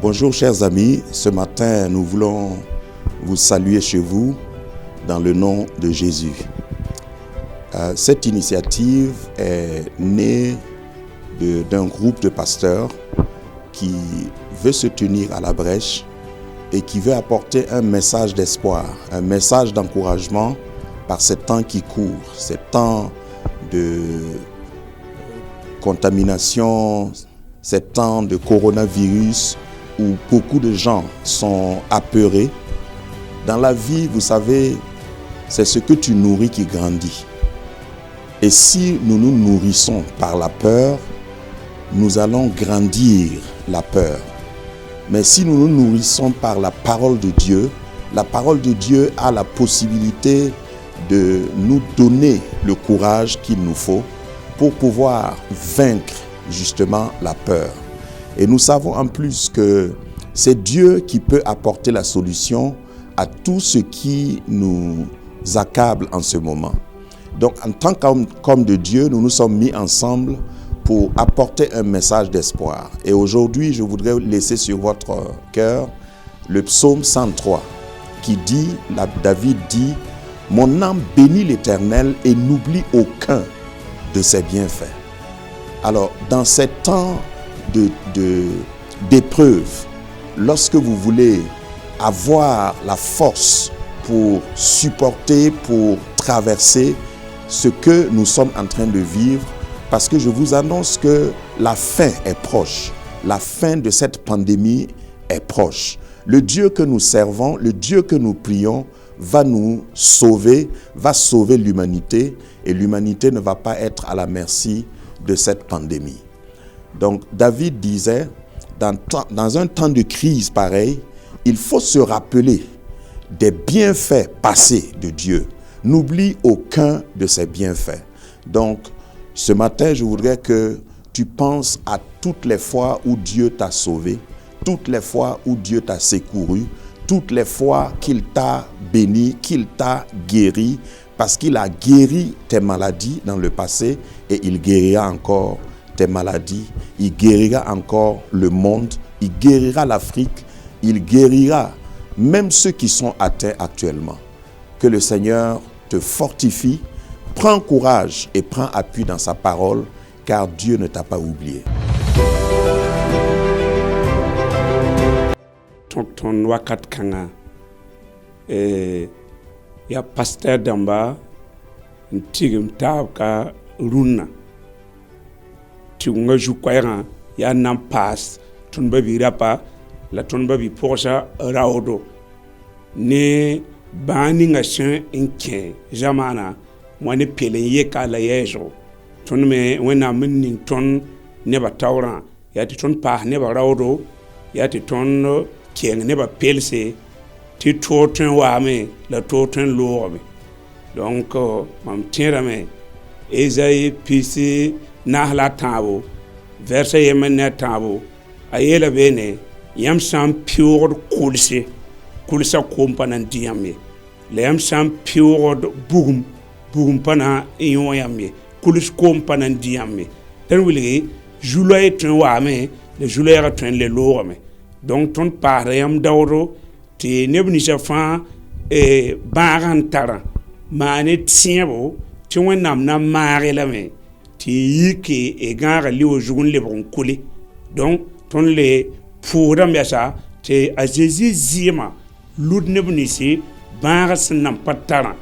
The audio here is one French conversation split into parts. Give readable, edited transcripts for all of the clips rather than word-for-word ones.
Bonjour chers amis, ce matin nous voulons vous saluer chez vous dans le nom de Jésus. Cette initiative est née d'un groupe de pasteurs qui veut se tenir à la brèche et qui veut apporter un message d'espoir, un message d'encouragement par ces temps qui courent, ces temps de contamination, ces temps de coronavirus où beaucoup de gens sont apeurés. Dans la vie, vous savez, c'est ce que tu nourris qui grandit. Et si nous nous nourrissons par la peur, nous allons grandir la peur. Mais si nous nous nourrissons par la parole de Dieu a la possibilité de nous donner le courage qu'il nous faut pour pouvoir vaincre justement la peur. Et nous savons en plus que c'est Dieu qui peut apporter la solution à tout ce qui nous accable en ce moment. Donc en tant qu'homme de Dieu, nous nous sommes mis ensemble pour apporter un message d'espoir. Et aujourd'hui, je voudrais laisser sur votre cœur le psaume 103 qui dit, David dit, « Mon âme bénit l'Éternel et n'oublie aucun de ses bienfaits. » Alors, dans ces temps d'épreuve, lorsque vous voulez avoir la force pour supporter, pour traverser ce que nous sommes en train de vivre, parce que je vous annonce que la fin est proche. La fin de cette pandémie est proche. Le Dieu que nous servons, le Dieu que nous prions, va nous sauver, va sauver l'humanité, et l'humanité ne va pas être à la merci de cette pandémie. Donc David disait, dans un temps de crise pareil, il faut se rappeler des bienfaits passés de Dieu. N'oublie aucun de ses bienfaits. Donc, ce matin, je voudrais que tu penses à toutes les fois où Dieu t'a sauvé, toutes les fois où Dieu t'a secouru, toutes les fois qu'il t'a béni, qu'il t'a guéri, parce qu'il a guéri tes maladies dans le passé et il guérira encore tes maladies, il guérira encore le monde, il guérira l'Afrique, il guérira même ceux qui sont atteints actuellement. Que le Seigneur te fortifie, prends courage et prends appui dans sa parole, car Dieu ne t'a pas oublié. Tonton wakat kanga ya pasteur damba ntigim tabka runa tiunga jukwairan ya nam pass ton babi rapa la ton babi posa raodo ne bani nga shen inke jamana mwane pelen ye kala yejo ton me wena min ton ne ba tawran ya ti ton pa ne ba raodo ya ti ton keng ne ba pelse ti toten wa me la toten lo me donc mam tira me Esaïe pisi nahla tabo verset yemen ne tabo ayela bene yam sam pure kulsa kompanan diame le yam sam pure bugum pana yon yamé kulis kompanan diame tan wili juloy tun wa me le juloy ra tun le lo me donc ton pare yam dawro ti nebni chafan e baran tara mane tiebo ti wonnam na mare la me ti yiki e gara li o jugun le bon kuli donc ton le pouram ya sa te azezi zima lud nebni si bara sanam patara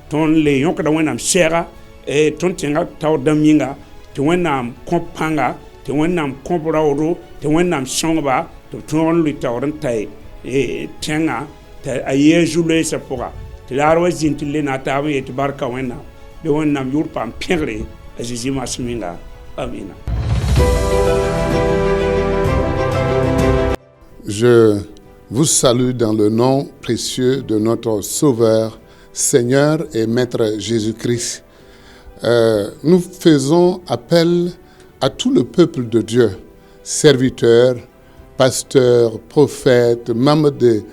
ton le yonka da wonnam sera e ton tinga taw daminga ti wonnam kompanga ti wonnam komprawro ti wonnam shongba to ton lu tawran tay e tenga ta ayejule sa poka ti laro zinti le na tawe et barka wonnam be wonnam yurpam pengre azezi masminga amina. Je vous salue dans le nom précieux de notre Sauveur, Seigneur et Maître Jésus-Christ. Nous faisons appel à tout le peuple de Dieu, serviteurs, pasteurs, prophètes, membres de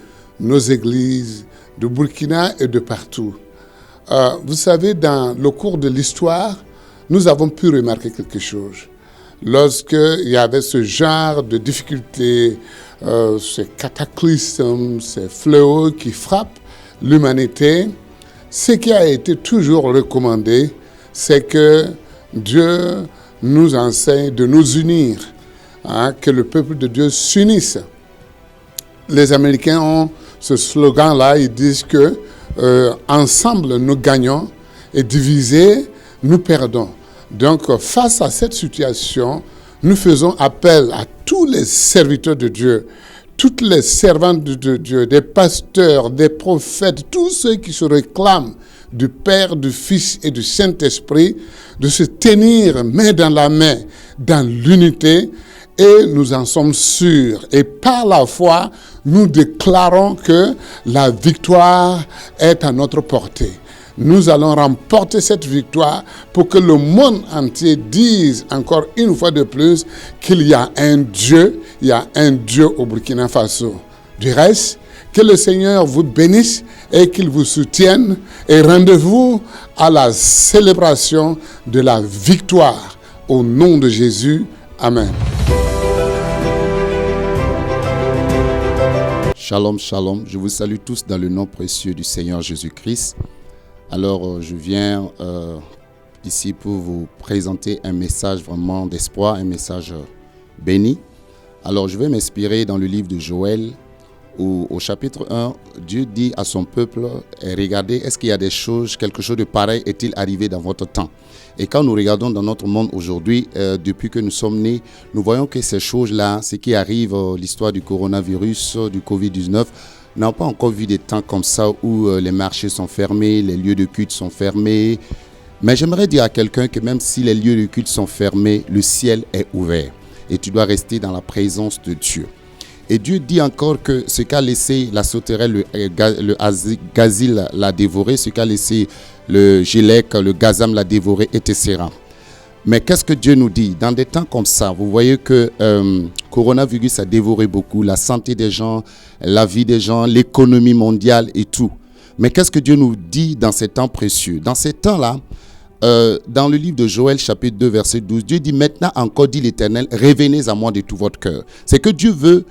nos églises, de Burkina et de partout. Vous savez, dans le cours de l'histoire, nous avons pu remarquer quelque chose. lorsqu'il y avait ce genre de difficultés, ces cataclysmes, ces fléaux qui frappent l'humanité, ce qui a été toujours recommandé, c'est que Dieu nous enseigne de nous unir, que le peuple de Dieu s'unisse. Les Américains ont ce slogan-là, ils disent que ensemble nous gagnons et divisés nous perdons. Donc face à cette situation, nous faisons appel à tous les serviteurs de Dieu, toutes les servantes de Dieu, des pasteurs, des prophètes, tous ceux qui se réclament du Père, du Fils et du Saint-Esprit, de se tenir main dans la main dans l'unité, et nous en sommes sûrs. Et par la foi, nous déclarons que la victoire est à notre portée. Nous allons remporter cette victoire pour que le monde entier dise encore une fois de plus qu'il y a un Dieu, il y a un Dieu au Burkina Faso. Du reste, que le Seigneur vous bénisse et qu'il vous soutienne, et rendez-vous à la célébration de la victoire au nom de Jésus. Amen. Shalom, shalom. Je vous salue tous dans le nom précieux du Seigneur Jésus-Christ. Alors, je viens ici pour vous présenter un message vraiment d'espoir, un message béni. Alors, je vais m'inspirer dans le livre de Joël, où au chapitre 1, Dieu dit à son peuple, regardez, est-ce qu'il y a des choses, quelque chose de pareil est-il arrivé dans votre temps? Et quand nous regardons dans notre monde aujourd'hui, depuis que nous sommes nés, nous voyons que ces choses-là, ce qui arrive, l'histoire du coronavirus, du Covid-19, n'ont pas encore vu des temps comme ça où les marchés sont fermés, les lieux de culte sont fermés. Mais j'aimerais dire à quelqu'un que même si les lieux de culte sont fermés, le ciel est ouvert. Et tu dois rester dans la présence de Dieu. Et Dieu dit encore que ce qu'a laissé la sauterelle, le gazelle l'a dévoré, ce qu'a laissé le gélec, le gazam l'a dévoré, etc. Mais qu'est-ce que Dieu nous dit? Dans des temps comme ça, vous voyez que coronavirus a dévoré beaucoup, la santé des gens, la vie des gens, l'économie mondiale et tout. Mais qu'est-ce que Dieu nous dit dans ces temps précieux? Dans ces temps-là, dans le livre de Joël, chapitre 2, verset 12, Dieu dit, maintenant encore, dit l'Éternel, revenez à moi de tout votre cœur. C'est que Dieu veut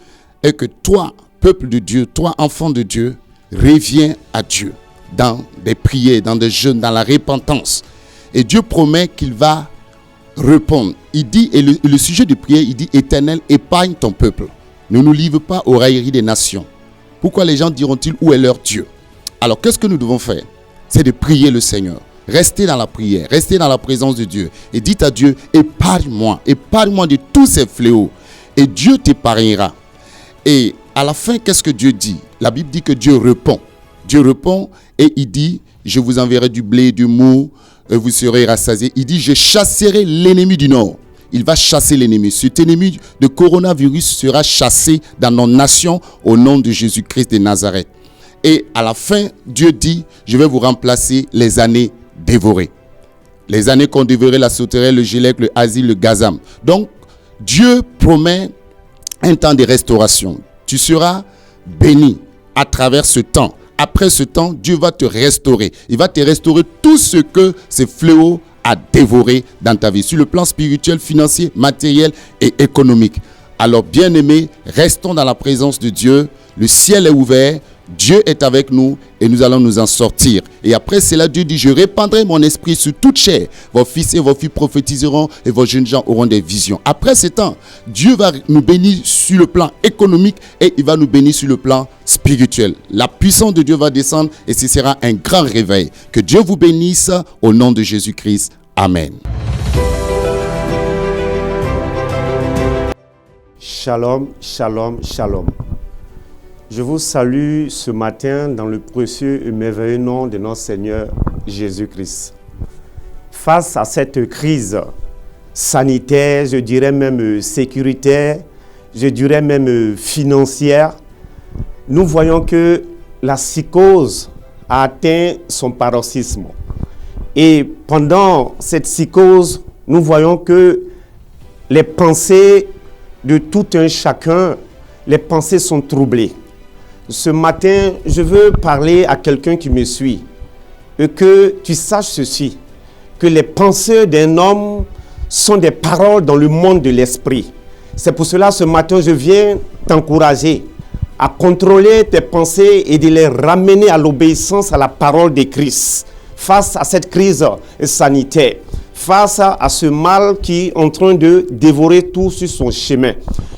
et que toi, peuple de Dieu, toi, enfant de Dieu, reviens à Dieu dans des prières, dans des jeûnes, dans la repentance. Et Dieu promet qu'il va répondre. Il dit, et le sujet de prière, il dit, Éternel, épargne ton peuple. Ne nous livre pas aux railleries des nations. Pourquoi les gens diront-ils, où est leur Dieu? Alors, qu'est-ce que nous devons faire? C'est de prier le Seigneur. Restez dans la prière, restez dans la présence de Dieu. Et dites à Dieu, épargne-moi de tous ces fléaux. Et Dieu t'épargnera. Et à la fin, qu'est-ce que Dieu dit? La Bible dit que Dieu répond. Dieu répond et il dit, je vous enverrai du blé, du mou, et vous serez rassasiés. Il dit, je chasserai l'ennemi du nord. Il va chasser l'ennemi. Cet ennemi de coronavirus sera chassé dans nos nations au nom de Jésus-Christ de Nazareth. Et à la fin, Dieu dit, je vais vous remplacer les années dévorées. Les années qu'on dévorait la sauterelle, le gélec, le asile, le gazam. Donc, Dieu promet un temps de restauration. Tu seras béni à travers ce temps. Après ce temps, Dieu va te restaurer. Il va te restaurer tout ce que ce fléau a dévoré dans ta vie, sur le plan spirituel, financier, matériel et économique. Alors, bien-aimés, restons dans la présence de Dieu. Le ciel est ouvert. Dieu est avec nous et nous allons nous en sortir. Et après cela, Dieu dit, je répandrai mon esprit sur toute chair. Vos fils et vos filles prophétiseront et vos jeunes gens auront des visions. Après ce temps, Dieu va nous bénir sur le plan économique et il va nous bénir sur le plan spirituel. La puissance de Dieu va descendre et ce sera un grand réveil. Que Dieu vous bénisse au nom de Jésus-Christ. Amen. Shalom, shalom, shalom. Je vous salue ce matin dans le précieux et merveilleux nom de notre Seigneur Jésus-Christ. Face à cette crise sanitaire, je dirais même sécuritaire, je dirais même financière, nous voyons que la psychose a atteint son paroxysme. Et pendant cette psychose, nous voyons que les pensées de tout un chacun, les pensées sont troublées. Ce matin, je veux parler à quelqu'un qui me suit et que tu saches ceci, que les pensées d'un homme sont des paroles dans le monde de l'esprit. C'est pour cela, ce matin, je viens t'encourager à contrôler tes pensées et de les ramener à l'obéissance à la parole de Christ face à cette crise sanitaire, face à ce mal qui est en train de dévorer tout sur son chemin.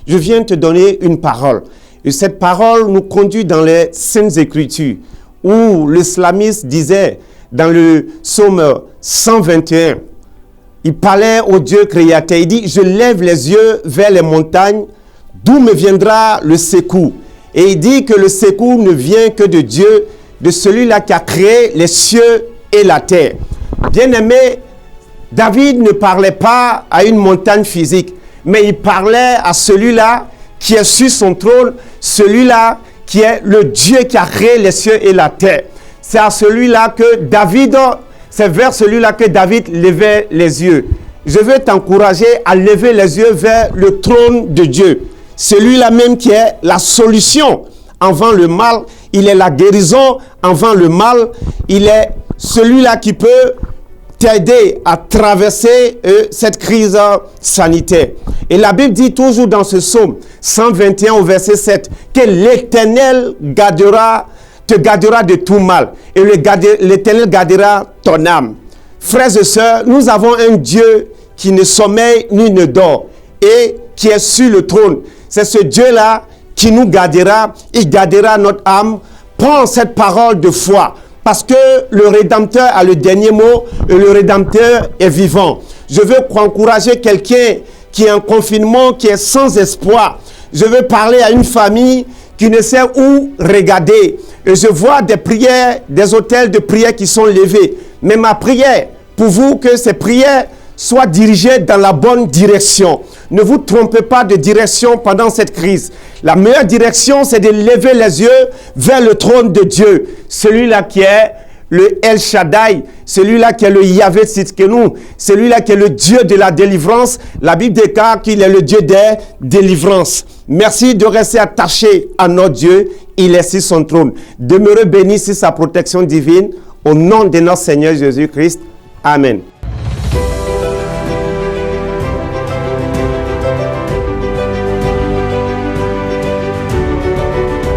Je viens te donner une parole. Et cette parole nous conduit dans les Saintes Écritures, où l'islamiste disait dans le psaume 121, il parlait au Dieu créateur. Il dit, je lève les yeux vers les montagnes, d'où me viendra le secours. Et il dit que le secours ne vient que de Dieu, de celui-là qui a créé les cieux et la terre. Bien-aimé, David ne parlait pas à une montagne physique, mais il parlait à celui-là qui est sur son trône, celui-là qui est le Dieu qui a créé les cieux et la terre. C'est à celui-là que David, c'est vers celui-là que David levait les yeux. Je veux t'encourager à lever les yeux vers le trône de Dieu. Celui-là même qui est la solution avant le mal, il est la guérison avant le mal, il est celui-là qui peut t'aider à traverser cette crise sanitaire. Et la Bible dit toujours dans ce psaume 121 au verset 7 que l'Éternel te gardera de tout mal et l'Éternel gardera ton âme. Frères et sœurs, nous avons un Dieu qui ne sommeille ni ne dort et qui est sur le trône. C'est ce Dieu-là qui nous gardera, il gardera notre âme. Prends cette parole de foi, parce que le Rédempteur a le dernier mot et le Rédempteur est vivant. Je veux encourager quelqu'un qui est en confinement, qui est sans espoir. Je veux parler à une famille qui ne sait où regarder. Et je vois des prières, des autels de prière qui sont levés. Mais ma prière, pour vous, que ces prières soient dirigées dans la bonne direction. Ne vous trompez pas de direction pendant cette crise. La meilleure direction, c'est de lever les yeux vers le trône de Dieu. Celui-là qui est le El Shaddai, celui-là qui est le Yahvé Tzidkenu, celui-là qui est le Dieu de la délivrance. La Bible déclare qu'il est le Dieu des délivrances. Merci de rester attaché à notre Dieu. Il est sur son trône. Demeurez bénis sur sa protection divine. Au nom de notre Seigneur Jésus-Christ. Amen.